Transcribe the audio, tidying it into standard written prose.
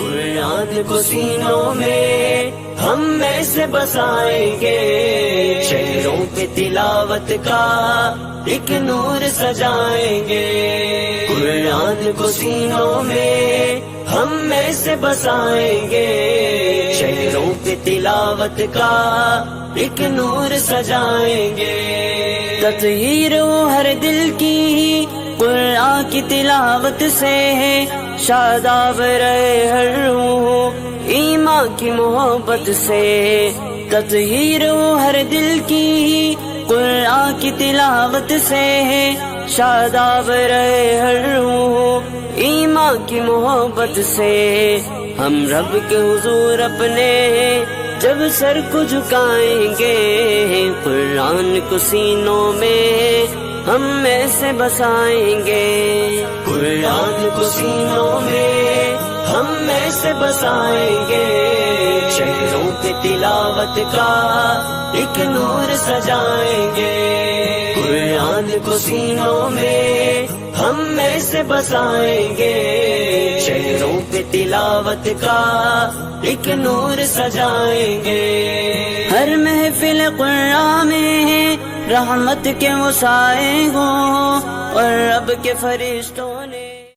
قرآن کو سینوں میں ہم میں سے بسائیں گے، شہروں پہ تلاوت کا ایک نور سجائیں گے۔ قرآن کو سینوں میں ہم میں سے بسائیں گے، شہروں پہ تلاوت کا ایک نور سجائیں گے۔ تطہیر ہو ہر دل کی قرآن کی تلاوت سے، شاداب رہے ہر روح ایمان کی محبت سے۔ تطہیر ہو ہر دل کی قرآن کی تلاوت سے، شاداب رہے ہر روح ایمان کی محبت سے۔ ہم رب کے حضور اپنے جب سر کو جھکائیں گے، قرآن کو سینوں میں ہم میں سے بسائیں گے۔ قرآن کو سینوں میں ہم میں سے بسائیں گے، شہروں پہ تلاوت کا ایک نور سجائیں گے۔ قرآن کو سینوں میں ہم میں سے بسائیں گے، شہروں پہ تلاوت کا ایک نور سجائیں گے۔ ہر محفل قرآن میں رحمت کے وہ سائے ہوں، اور رب کے فرشتوں